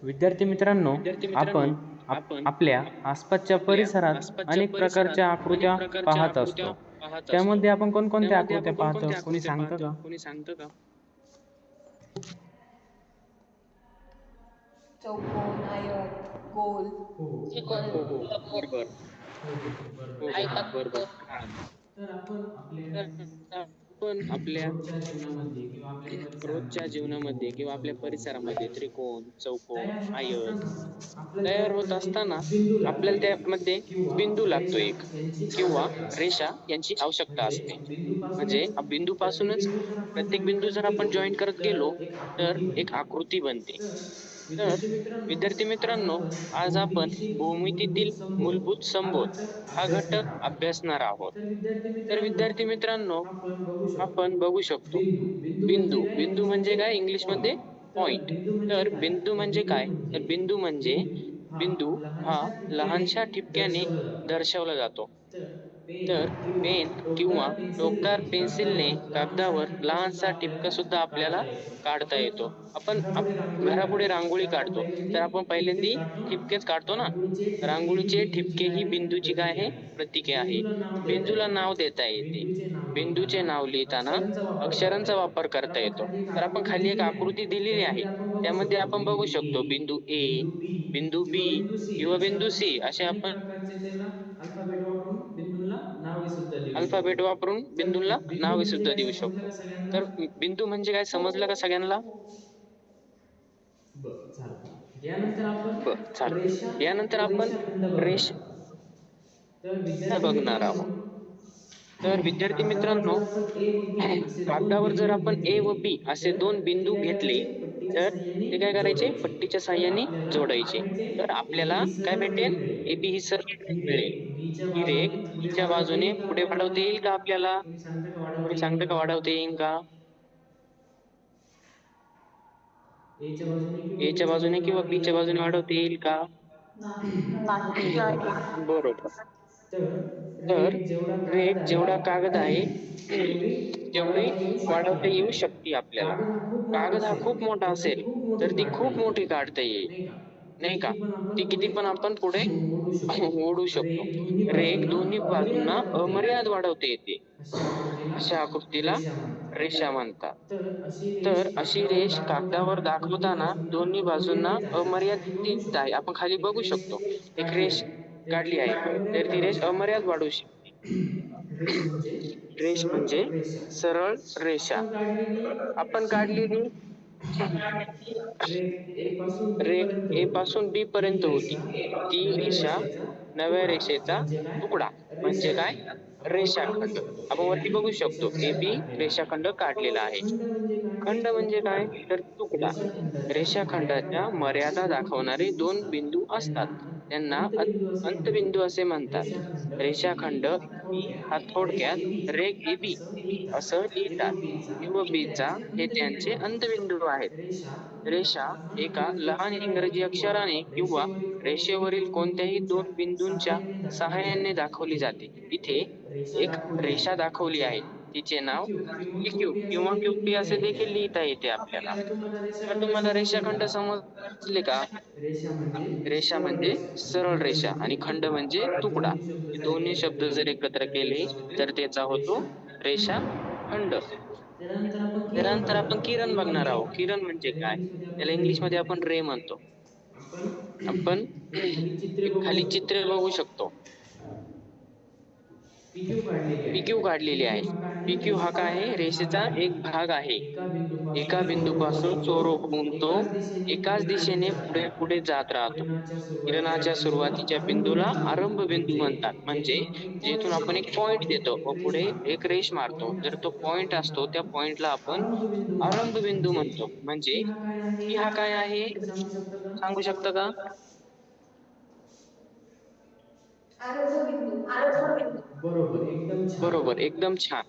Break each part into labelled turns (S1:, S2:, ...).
S1: विद्यार्थी मित्रांनो, आपण आपल्या आसपासच्या परिसरात अनेक प्रकारच्या आकृत्या पाहत असतो. त्यामध्ये आपण कोणकोणत्या आकृत्या पाहतो? कोणी सांगतं का?
S2: चौकोन, आयत, गोल.
S1: हो,
S3: त्रिकोण,
S1: बरोबर.
S3: लंब,
S1: हो, हो, बरोबर. छान.
S3: आयताकृती.
S1: तर आपण आपल्या
S4: आपण आपल्या
S1: रोजच्या जीवनामध्ये किंवा आपल्या
S4: रोजच्या
S1: परिसरामध्ये
S4: जीवनामध्ये
S1: त्रिकोण,
S4: किंवा आपल्या
S1: चौकोन,
S4: परिसरामध्ये
S1: आयत
S4: त्रिकोण, चौकोन,
S1: तयार होत
S4: आयत
S1: असताना आपल्याला
S4: तयार होत
S1: त्यामध्ये
S4: असताना
S1: बिंदू लागतो
S4: आपल्याला
S1: एक
S4: त्यामध्ये
S1: किंवा
S4: बिंदू लागतो
S1: रेषा
S4: एक
S1: यांची
S4: किंवा
S1: आवश्यकता असते.
S4: रेषा यांची आवश्यकता
S1: म्हणजे
S4: असते. म्हणजे
S1: बिंदूपासूनच प्रत्येक
S4: बिंदूपासूनच
S1: बिंदू जर आपण
S4: प्रत्येक
S1: जॉईन
S4: बिंदू
S1: करत
S4: जर आपण
S1: गेलो
S4: जॉईन करत गेलो
S1: तर एक
S4: तर
S1: आकृती
S4: एक
S1: बनते.
S4: आकृती बनते.
S1: तर
S4: तर
S1: विद्यार्थी मित्रांनो,
S4: विद्यार्थी मित्रांनो, आज आपण
S1: भूमितीतील
S4: भूमितीतील
S1: मूलभूत संबोध
S4: मूलभूत
S1: हा
S4: संबोध
S1: घटक
S4: हा
S1: अभ्यासणार
S4: घटक
S1: आहोत.
S4: अभ्यासणार आहोत.
S1: तर विद्यार्थी
S4: तर
S1: मित्रांनो,
S4: विद्यार्थी मित्रांनो,
S1: आपण बघू शकतो
S4: आपण बघू शकतो
S1: बिंदू बिंदू म्हणजे
S4: बिंदू
S1: काय
S4: बिंदू म्हणजे
S1: इंग्लिशमध्ये?
S4: काय इंग्लिशमध्ये
S1: पॉइंट. तर
S4: पॉइंट.
S1: बिंदू म्हणजे
S4: तर
S1: काय?
S4: बिंदू
S1: तर
S4: म्हणजे
S1: बिंदू
S4: काय? तर
S1: म्हणजे
S4: बिंदू म्हणजे
S1: बिंदू हा
S4: बिंदू हा
S1: लहानशा ठिपक्याने
S4: लहानशा ठिपक्याने
S1: दर्शवला जातो.
S4: दर्शवला जातो.
S1: तर पेन
S4: तर
S1: किंवा
S4: पेन किंवा
S1: टोकदार पेन्सिलने
S4: टोकदार पेन्सिलने
S1: कागदावर लहानसा
S4: कागदावर
S1: ठिपका सुद्धा
S4: लहानसा टिपका
S1: आपल्याला
S4: सुद्धा आपल्याला
S1: काढता येतो.
S4: काढता
S1: आपण
S4: येतो. आपण
S1: घरापुढे रांगोळी
S4: घरापुढे
S1: काढतो
S4: रांगोळी
S1: तर आपण
S4: काढतो तर
S1: पहिल्यांदा
S4: आपण
S1: ठिपकेच
S4: पहिल्यांदा
S1: काढतो ना.
S4: ठिपकेच काढतो ना.
S1: रांगोळीचे ठिपके ही
S4: रांगोळीचे
S1: बिंदूची
S4: ठिपके
S1: काय
S4: ही
S1: आहे?
S4: बिंदूची काय
S1: प्रतीके
S4: आहे?
S1: आहे.
S4: प्रतीके आहे.
S1: बिंदूला नाव देता
S4: बिंदूला
S1: येते.
S4: नाव देता येते.
S1: बिंदूचे नाव
S4: बिंदूचे
S1: लिहिताना
S4: नाव लिहिताना
S1: अक्षरांचा वापर करता
S4: अक्षरांचा
S1: येतो.
S4: वापर
S1: तर
S4: करता
S1: आपण
S4: येतो.
S1: खाली एक
S4: तर आपण
S1: आकृती
S4: खाली एक
S1: दिलेली आहे.
S4: आकृती दिलेली आहे.
S1: त्यामध्ये आपण बघू
S4: त्यामध्ये
S1: शकतो
S4: आपण बघू
S1: बिंदू
S4: शकतो
S1: ए,
S4: बिंदू ए,
S1: बिंदू बी
S4: बिंदू बी
S1: किंवा बिंदू सी
S4: किंवा
S1: असे
S4: बिंदू
S1: आपण
S4: सी असे
S1: अनेक
S4: आपण
S1: प्रकारचे त्याला अल्फाबेट वापरून बिंदूंना नावे सुद्धा देऊ शकतो.
S4: अल्फाबेट वापरून
S1: तर
S4: बिंदूला
S1: बिंदू
S4: नावे
S1: म्हणजे
S4: सुद्धा
S1: काय
S4: देऊ
S1: समजलं
S4: शकतो.
S1: का सगळ्यांना?
S4: तर बिंदू म्हणजे काय
S2: हो.
S4: समजलं का सगळ्यांना?
S1: बरं, झालं. यानंतर आपण
S4: बर चालेल.
S1: रेषा
S4: यानंतर
S1: व
S4: आपण
S1: रेषाखंड बघणार
S4: रेषा
S1: आहोत. तर विद्यार्थी
S4: बघणार
S1: मित्रांनो,
S4: आहोत. तर विद्यार्थी
S1: कागदावर
S4: मित्रांनो,
S1: जर आपण ए व बी असे दोन
S4: कागदावर जर
S1: बिंदू
S4: आपण ए
S1: घेतले
S4: व बी असे
S1: तर
S4: दोन
S1: ते
S4: बिंदू
S1: काय
S4: घेतले
S1: करायचे? पट्टीच्या
S4: तर
S1: साहाय्याने
S4: ते काय करायचे?
S1: जोडायचे.
S4: पट्टीच्या
S1: तर
S4: साहाय्याने
S1: आपल्याला काय
S4: जोडायचे.
S1: भेटेल?
S4: तर
S1: ए बी
S4: आपल्याला
S1: ही
S4: काय
S1: सरळ रेघ
S4: भेटेल?
S1: मिळेल.
S4: ए बी ही सरळ
S1: ही
S4: रेघ मिळेल.
S1: रेघ बीच्या
S4: ही रेघ
S1: बाजूने पुढे
S4: बीच्या
S1: वाढवता
S4: बाजूने
S1: येईल का
S4: पुढे
S1: आपल्याला?
S4: वाढवता येईल का आपल्याला?
S1: कोणी सांगतं का
S4: कोणी
S1: वाढवता येईल
S4: सांगतं का
S1: का?
S4: वाढवता येईल का?
S1: एच्या बाजूने किंवा
S4: एच्या
S1: बीच्या
S4: बाजूने
S1: बाजूने
S4: किंवा
S1: वाढवता
S4: बीच्या
S1: येईल
S4: बाजूने
S1: का?
S4: वाढवता येईल का?
S2: नाही.
S3: नाही.
S4: बरोबर.
S1: तर
S4: तर
S1: रेघ जेवढा कागद
S4: रेघ जेवढा कागद
S1: आहे
S4: आहे
S1: तेवढी
S4: तेवढी
S1: वाढवता येऊ शकते
S4: वाढवता येऊ
S1: आपल्याला.
S4: शकते आपल्याला.
S1: कागद हा खूप मोठा
S4: कागद हा
S1: असेल
S4: खूप मोठा
S1: तर ती
S4: असेल
S1: खूप मोठी
S4: तर ती
S1: काढता
S4: खूप
S1: येईल,
S4: मोठी काढता येईल,
S1: नाही का? ती
S4: नाही का?
S1: किती पण आपण
S4: ती किती
S1: पुढे
S4: पण आपण पुढे
S1: ओढू शकतो.
S4: ओढू शकतो.
S1: रेघ दोन्ही
S4: रेघ
S1: बाजूंना
S4: दोन्ही
S1: अमर्याद
S4: बाजूंना
S1: वाढवता येते.
S4: अमर्याद वाढवता येते.
S1: अशा आकृतीला
S4: अशा आकृतीला
S1: रेषा म्हणतात.
S4: रेषा म्हणतात.
S1: तर अशी रेष
S4: तर अशी
S1: कागदावर
S4: रेष कागदावर
S1: दाखवताना दोन्ही
S4: दाखवताना
S1: बाजूंना
S4: दोन्ही बाजूंना
S1: अमर्यादित आहे. आपण खाली बघू
S4: अमर्यादित आहे.
S1: शकतो.
S4: आपण खाली
S1: एक
S4: बघू
S1: रेष
S4: शकतो. एक
S1: काढली
S4: रेष
S1: आहे. तर ती
S4: काढली आहे.
S1: रेष अमर्याद
S4: तर ती
S1: वाढू
S4: रेष
S1: शकते.
S4: अमर्याद वाढू शकते.
S1: रेष म्हणजे
S4: रेष
S1: सरळ
S4: म्हणजे
S1: रेषा.
S4: सरळ रेषा.
S1: आपण काढलेली
S4: आपण
S1: ही
S4: काढलेली
S1: रेघ ए पासून बी
S4: रेघ
S1: पर्यंत
S4: ए
S1: होती.
S4: पासून बी
S1: ती
S4: पर्यंत होती.
S1: रेषा
S4: ती
S1: नव्या
S4: रेषा
S1: रेषेचा
S4: नव्या
S1: तुकडा
S4: रेषेचा
S1: म्हणजे काय?
S4: तुकडा म्हणजे काय?
S1: रेषाखंड. आपण वरती बघू
S4: रेषाखंड.
S1: शकतो
S4: आपण
S1: ए
S4: वरती
S1: बी
S4: बघू शकतो ए
S1: रेषाखंड
S4: बी
S1: काढलेला आहे.
S4: रेषाखंड काढलेला आहे.
S1: खंड म्हणजे काय?
S4: खंड
S1: तर
S4: म्हणजे काय?
S1: तुकडा.
S4: तर तुकडा.
S1: रेषाखंडाच्या मर्यादा
S4: रेषाखंडाच्या
S1: दाखवणारे
S4: मर्यादा
S1: दोन
S4: दाखवणारे
S1: बिंदू
S4: दोन
S1: असतात.
S4: बिंदू असतात.
S1: त्यांना
S4: त्यांना
S1: अंतबिंदू असे म्हणतात.
S4: अंतबिंदू असे म्हणतात.
S1: रेषाखंड ए बी
S4: रेषाखंड
S1: हा
S4: बी हा
S1: थोडक्यात रेघ ए
S4: थोडक्यात
S1: बी
S4: रेघ ए बी
S1: असं लिहितात.
S4: असं
S1: ए
S4: लिहितात.
S1: व बीचा
S4: ए व
S1: हे
S4: बीचा
S1: त्यांचे
S4: हे
S1: अंतबिंदू
S4: त्यांचे
S1: आहेत.
S4: अंतबिंदू आहेत.
S1: रेषा एका
S4: रेषा
S1: लहान
S4: एका
S1: इंग्रजी
S4: लहान
S1: अक्षराने
S4: इंग्रजी
S1: किंवा
S4: अक्षराने किंवा
S1: रेषेवरील कोणत्याही
S4: रेषेवरील
S1: दोन
S4: कोणत्याही
S1: बिंदूंच्या
S4: दोन बिंदूंच्या
S1: सहाय्याने दाखवली
S4: सहाय्याने
S1: जाते.
S4: दाखवली
S1: इथे
S4: जाते. इथे
S1: एक रेषा
S4: एक
S1: दाखवली आहे.
S4: रेषा दाखवली
S1: तिचे
S4: आहे.
S1: नाव
S4: तिचे
S1: पी
S4: नाव
S1: क्यू किंवा
S4: पी
S1: क्यू
S4: क्यू
S1: पी असे
S4: किंवा
S1: देखील
S4: क्यू पी
S1: लिहिता
S4: असे
S1: येते
S4: देखील
S1: आपल्याला.
S4: लिहिता येते आपल्याला.
S1: तर तुम्हाला
S4: तर
S1: रेषाखंड
S4: तुम्हाला
S1: समजले
S4: रेषाखंड
S1: का?
S4: समजले का?
S1: रेषा म्हणजे
S4: रेषा
S1: सरळ
S4: म्हणजे
S1: रेषा आणि
S4: सरळ
S1: खंड
S4: रेषा
S1: म्हणजे
S4: आणि खंड
S1: तुकडा.
S4: म्हणजे
S1: हे
S4: तुकडा.
S1: दोन्ही शब्द
S4: हे
S1: जर
S4: दोन्ही
S1: एकत्र
S4: शब्द जर
S1: केले
S4: एकत्र
S1: तर
S4: केले
S1: त्याचा होतो
S4: तर त्याचा होतो
S1: रेषाखंड.
S4: रेषाखंड.
S1: त्यानंतर आपण किरण
S4: त्यानंतर
S1: बघणार
S4: आपण
S1: आहोत.
S4: किरण
S1: किंवा
S4: बघणार
S1: रे.
S4: आहोत. किरण म्हणजे
S1: त्याला
S4: काय?
S1: इंग्लिशमध्ये आपण
S4: त्याला
S1: रे
S4: इंग्लिशमध्ये
S1: म्हणतो.
S4: आपण रे म्हणतो.
S1: आपण
S4: आपण
S1: एक खाली चित्रे
S4: एक
S1: बघू
S4: खाली
S1: शकतो.
S4: चित्रे बघू शकतो.
S1: पीक्यू काढलेली आहे.
S4: पीक्यू काढलेली
S1: पीक्यू
S4: आहे.
S1: हा काय आहे?
S4: पीक्यू हा
S1: रेषेचा
S4: काय आहे?
S1: एक भाग
S4: रेषेचा
S1: आहे.
S4: एक भाग आहे.
S1: एका
S4: एका
S1: बिंदूपासून
S4: बिंदूपासून
S1: चोर
S4: चोरो
S1: होऊन
S4: होऊन
S1: तो
S4: तो
S1: एकाच दिशेने
S4: एकाच
S1: पुढे पुढे
S4: दिशेने
S1: जात
S4: पुढे
S1: राहतो.
S4: पुढे जात राहतो.
S1: किरणाच्या सुरुवातीच्या
S4: किरणाच्या
S1: बिंदूला
S4: सुरुवातीच्या
S1: आरंभ
S4: बिंदूला
S1: बिंदू
S4: आरंभ
S1: म्हणतात.
S4: बिंदू
S1: म्हणजे
S4: म्हणतात. म्हणजे
S1: जेथून आपण एक
S4: जेथून
S1: पॉइंट
S4: आपण
S1: देतो,
S4: एक पॉइंट
S1: पुढे
S4: देतो व
S1: एक रेष
S4: पुढे
S1: मारतो.
S4: एक रेष
S1: जो
S4: मारतो.
S1: पॉइंट
S4: जर तो
S1: असतो त्या
S4: पॉइंट
S1: पॉइंटला
S4: असतो त्या
S1: आपण
S4: पॉइंटला आपण
S1: आरंभ बिंदू म्हणतो.
S4: आरंभ बिंदू
S1: म्हणजे
S4: म्हणतो. म्हणजे
S1: पी हा काय आहे?
S4: पी हा काय आहे?
S1: कोणी सांगू शकतं का?
S4: सांगू शकता का?
S2: आरंभ बिंदू.
S1: बरोबर, एकदम छान.
S4: बरोबर, एकदम छान.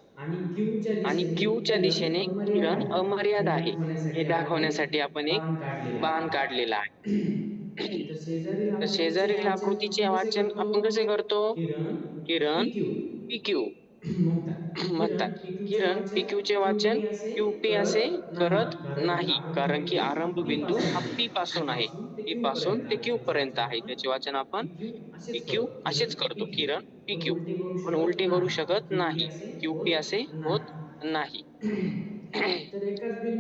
S1: आणि क्यूच्या
S4: आणि
S1: दिशेने
S4: क्यूच्या
S1: किरण
S4: दिशेने
S1: अमर्याद
S4: किरण
S1: आहे.
S4: अमर्याद
S1: हे
S4: आहे. हे
S1: दाखवण्यासाठी आपण एक
S4: दाखवण्यासाठी आपण एक
S1: बाण काढलेला
S4: बाण
S1: आहे.
S4: काढलेला आहे.
S1: तर शेजारील
S4: तर
S1: आकृतीचे
S4: शेजारील
S1: वाचन
S4: आकृतीचे
S1: आपण कसे
S4: वाचन
S1: करतो?
S4: आपण कसे करतो?
S1: Kiran
S4: Kiran
S1: P Q.
S4: P Q.
S1: म्हणतात. किरण PQ चे वाचन QP असे करत नाही, कारण की आरंभ बिंदू हा P पासून आहे. P पासून ते Q पर्यंत आहे. त्याचे वाचन आपण PQ असेच करतो. किरण PQ पण उलटे करू शकत नाही. QP असे होत नाही.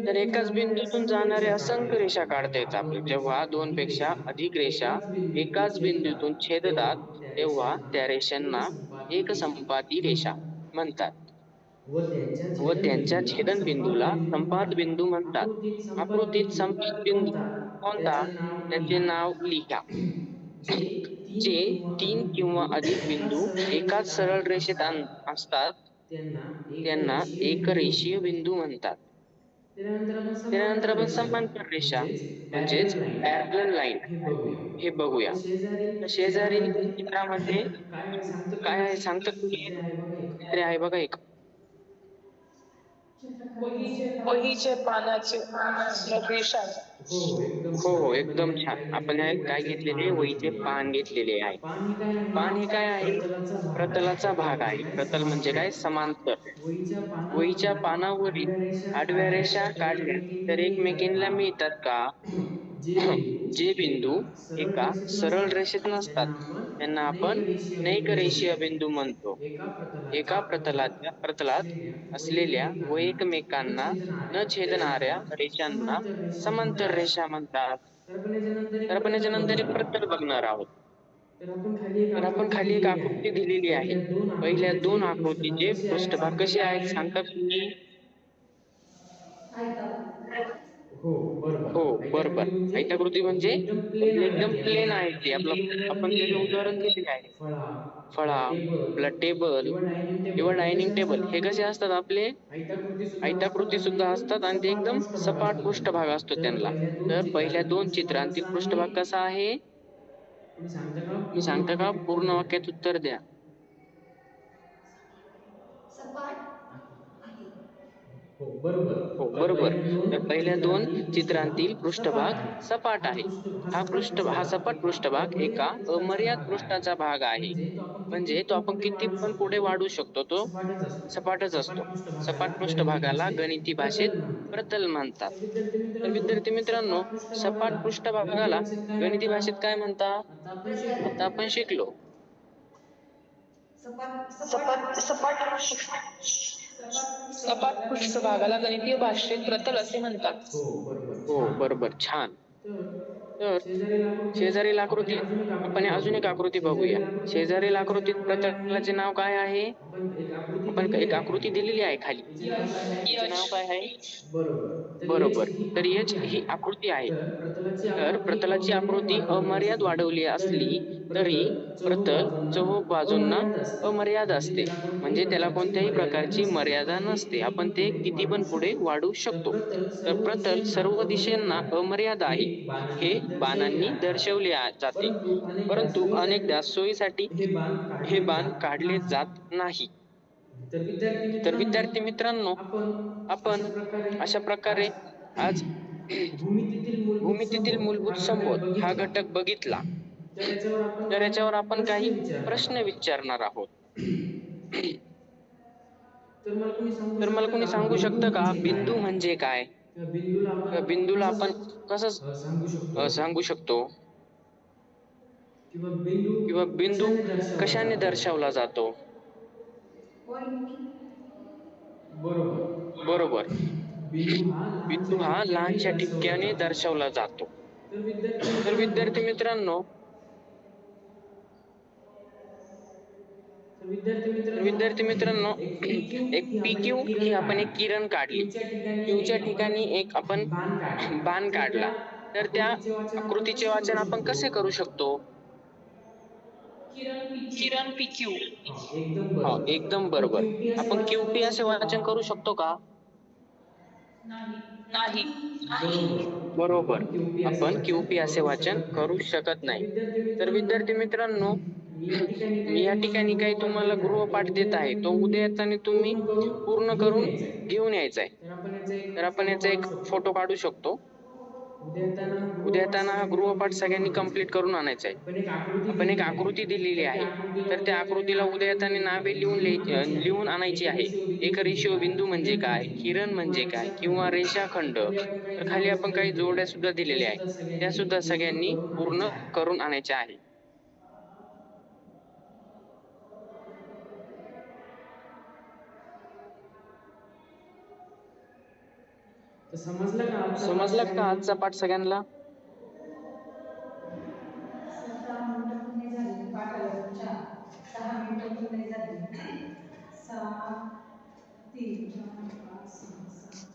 S1: तर एकाच बिंदूतून जाणारे असंख्य रेषा काढता येतात आपल्याला. जेव्हा दोनपेक्षा अधिक रेषा एकाच बिंदूतून छेदतात, तेव्हा त्या रेषांना एकसंपाती रेषा म्हणतात व त्यांच्या छेदनबिंदूला संपात बिंदू म्हणतात. आकृतीत संपात बिंदू कोणता? त्याचे नाव लिहा.
S2: जे
S1: जे
S2: 3 किंवा
S1: 3
S2: अधिक
S1: किंवा
S2: बिंदू
S1: अधिक
S2: एकाच
S1: बिंदू
S2: सरळ
S1: एकाच
S2: रेषेत
S1: सरळ रेषेत
S2: असतात
S1: असतात,
S2: त्यांना
S1: त्यांना
S2: एकरेषीय बिंदू
S1: एकरेषीय
S2: म्हणतात.
S1: बिंदू म्हणतात.
S2: त्यानंतर आपण
S1: त्यानंतर
S2: समांतर
S1: आपण
S2: रेषा
S1: समांतर रेषा
S2: म्हणजेच
S1: म्हणजेच
S2: पॅरलल लाईन
S1: पॅरलल लाईन
S2: हे बघूया.
S1: हे बघूया.
S2: तर शेजारील
S1: तर शेजारील
S2: चित्रामध्ये
S1: चित्रामध्ये
S2: काय आहे सांगतं
S1: काय
S2: कोणी?
S1: आहे सांगतात की?
S2: चित्र आहे बघा एक.
S1: काहीतरी आहे बघा एक.
S3: वहीचे पानाचे रेषा.
S2: हो, एकदम
S1: हो
S2: छान.
S1: हो,
S2: आपण
S1: एकदम
S2: यात
S1: छान.
S2: काय
S1: आपण
S2: घेतलेले
S1: हे
S2: आहे?
S1: काय
S2: वहीचे
S1: घेतलेले?
S2: पान
S1: वहीचे
S2: घेतलेले आहे.
S1: पान घेतलेले आहे.
S2: पान हे काय आहे?
S1: पान हे काय आहे?
S2: प्रतलाचा भाग आहे.
S1: प्रतलाचा
S2: प्रतल
S1: भाग
S2: म्हणजे
S1: आहे.
S2: काय?
S1: प्रतल म्हणजे
S2: समांतर.
S1: काय? समांतर.
S2: वहीच्या
S1: वहीच्या
S2: पानावरील
S1: पानावरील
S2: आडव्या रेषा
S1: आडव्या
S2: काढल्या
S1: रेषा
S2: तर
S1: काढल्या
S2: एकमेकींना
S1: तर
S2: मिळतात
S1: एकमेकींना
S2: का?
S1: मिळतात का?
S2: जे बिंदू
S1: जे बिंदू
S2: एका सरळ
S1: एका
S2: रेषेत
S1: सरळ
S2: नसतात
S1: रेषेत नसतात,
S2: त्यांना आपण
S1: त्यांना आपण
S2: नेकरेषीय बिंदू
S1: नैकरेषीय
S2: म्हणतो.
S1: बिंदू म्हणतो.
S2: एका
S1: एका
S2: प्रतलात
S1: प्रतलात
S2: असलेल्या व
S1: असलेल्या व
S2: एकमेकांना न
S1: एकमेकांना न
S2: छेदणाऱ्या
S1: छेदणाऱ्या
S2: रेषांना
S1: रेषांना
S2: समांतर रेषा
S1: समांतर
S2: म्हणतात.
S1: रेषा म्हणतात.
S2: तर आपण याच्यानंतर
S1: तर
S2: एक
S1: आपण
S2: प्रतल
S1: याच्यानंतर एक
S2: बघणार आहोत.
S1: प्रतल बघणार आहोत.
S2: तर आपण खाली एक
S1: तर आपण
S2: आकृती
S1: खाली एक
S2: दिलेली आहे.
S1: आकृती दिलेली आहे.
S2: पहिल्या दोन
S1: पहिल्या
S2: आकृतीचे
S1: दोन
S2: पृष्ठभाग
S1: आकृतीचे
S2: कसे आहेत
S1: पृष्ठभाग
S2: सांगता
S1: कसे
S2: का
S1: आहेत
S2: कोणी?
S1: सांगता तुम्ही?
S2: हो, बरोबर.
S1: हो बरोबर.
S2: आयताकृती म्हणजे
S1: आयताकृती म्हणजे
S2: एकदम प्लेन आहे
S1: एकदम
S2: ती.
S1: प्लेन आहे ते.
S2: उदाहरण
S1: आपण त्याचे
S2: दिलेले आहे.
S1: उदाहरण दिलेले आहे.
S2: फळा,
S1: फळा,
S2: टेबल
S1: आपला टेबल
S2: किंवा डायनिंग टेबल
S1: किंवा
S2: हे कसे
S1: डायनिंग
S2: असतात
S1: टेबल हे
S2: आपले?
S1: कसे असतात आपले?
S2: आयताकृती सुद्धा असतात
S1: आयताकृती
S2: आणि
S1: सुद्धा
S2: एकदम
S1: असतात आणि ते
S2: सपाट
S1: एकदम
S2: पृष्ठभाग
S1: सपाट
S2: असतो त्यांना.
S1: पृष्ठभाग असतो
S2: तर
S1: त्यांना.
S2: पहिल्या दोन
S1: तर पहिल्या
S2: चित्रातील
S1: दोन
S2: पृष्ठभाग
S1: चित्रांतील
S2: कसा आहे?
S1: पृष्ठभाग कसा आहे?
S2: तुम्ही सांगता का?
S1: मी
S2: पूर्ण
S1: सांगता का?
S2: वाक्यात उत्तर
S1: पूर्ण
S2: द्या.
S1: वाक्यात उत्तर द्या.
S2: सपाट आहे. हो, बरोबर.
S1: हो बरोबर.
S2: पहिल्या
S1: तर
S2: दोन
S1: पहिल्या दोन
S2: चित्रातील
S1: चित्रांतील
S2: पृष्ठभाग सपाट
S1: पृष्ठभाग
S2: आहे.
S1: सपाट आहे. हा सपाट
S2: एका
S1: पृष्ठभाग एका
S2: अमर्याद पृष्ठाचा
S1: अमर्याद
S2: भाग आहे.
S1: पृष्ठाचा भाग आहे. म्हणजे तो आपण किती पण पुढे वाढवू शकतो. तो
S2: सपाटच असतो.
S1: सपाटच
S2: सपाट
S1: असतो. सपाट
S2: पृष्ठभागाला गणिती
S1: पृष्ठभागाला
S2: भाषेत
S1: गणिती भाषेत
S2: प्रतल म्हणतात.
S1: प्रतल म्हणतात.
S2: तर विद्यार्थी
S1: तर
S2: मित्रांनो,
S1: विद्यार्थी मित्रांनो,
S2: सपाट
S1: सपाट
S2: पृष्ठभागाला गणिती
S1: पृष्ठभागाला
S2: भाषेत काय
S1: गणिती भाषेत
S2: म्हणतात?
S1: काय म्हणतात?
S2: आता आपण शिकलो.
S1: आता आपण शिकलो.
S3: सपाट सपाट सपाट पृष्ठभागाला गणितीय भाषेत प्रतल असे म्हणतात.
S2: हो, बरोबर.
S1: हो
S2: छान.
S1: बरोबर, छान.
S2: तर
S1: तर शेजारील आकृतीत आपण अजून एक आकृती बघूया. शेजारील आकृतीत प्रतलाचे नाव काय आहे? आपण एक आकृती दिलेली आहे खाली. तिचे नाव काय आहे?
S2: बरोबर.
S1: बरोबर. तर
S2: आकृती
S1: ही
S2: आहे.
S1: आकृती आहे.
S2: तर
S1: तर प्रतलाची आकृती अमर्याद वाढवली असली तरी प्रतल चहू बाजूंना अमर्याद असते. म्हणजे त्याला कोणत्याही प्रकारची मर्यादा नसते. आपण ते किती पण पुढे वाढवू शकतो. तर प्रतल सर्व दिशांना अमर्याद आहे हे बाणांनी दर्शवले जाते. परंतु अनेकदा सोयीसाठी हे बाण काढले जात नाही. तर विद्यार्थी मित्रांनो, आपण अशा प्रकारे आज भूमितीतील मूलभूत संबोध हा घटक बघितला. तर याच्यावर आपण काही प्रश्न विचारणार आहोत. तर मला कोणी सांगू शकतं का बिंदू म्हणजे काय? बिंदूला आपण कसं सांगू शकतो? किंवा बिंदू कशाने दर्शवला जातो? बरोबर. बिंदू हा लहानशा ठिपक्याने दर्शवला जातो. तर विद्यार्थी मित्रांनो, एक PQ ही आपण एक किरण काढली. Q च्या ठिकाणी एक आपण बाण काढला. तर त्या आकृतीचे वाचन आपण कसे करू शकतो?
S3: किरण PQ.
S1: हा, एकदम बरोबर. आपण QP असे वाचन करू शकतो का?
S3: नाही.
S1: बरोबर. आपण QP असे वाचन करू शकत नाही. तर विद्यार्थी मित्रांनो, मी या ठिकाणी काही तुम्हाला गृहपाठ देत आहे. तो उद्या येताना तुम्ही पूर्ण करून घेऊन यायचा आहे. तर आपण याचा एक फोटो काढू शकतो. उद्या येताना हा गृहपाठ सगळ्यांनी कंप्लीट करून आणायचा आहे. आपण एक आकृती दिलेली आहे. तर त्या आकृतीला उद्या येताना नावे लिहून आणायची आहे. एक रेषीय बिंदू म्हणजे काय? किरण म्हणजे काय? किंवा रेषाखंड. तर खाली आपण काही जोड्या सुद्धा दिलेल्या आहेत. त्या सुद्धा सगळ्यांनी पूर्ण करून आणायच्या आहे.
S2: तर समजला
S1: समजला का आजचा पाठ सगळ्यांना?
S5: 6 मिनिटं पूर्ण झाली पाठाला तुमच्या 6 मिनिटं पूर्ण झाली 6 3 4 5 6 7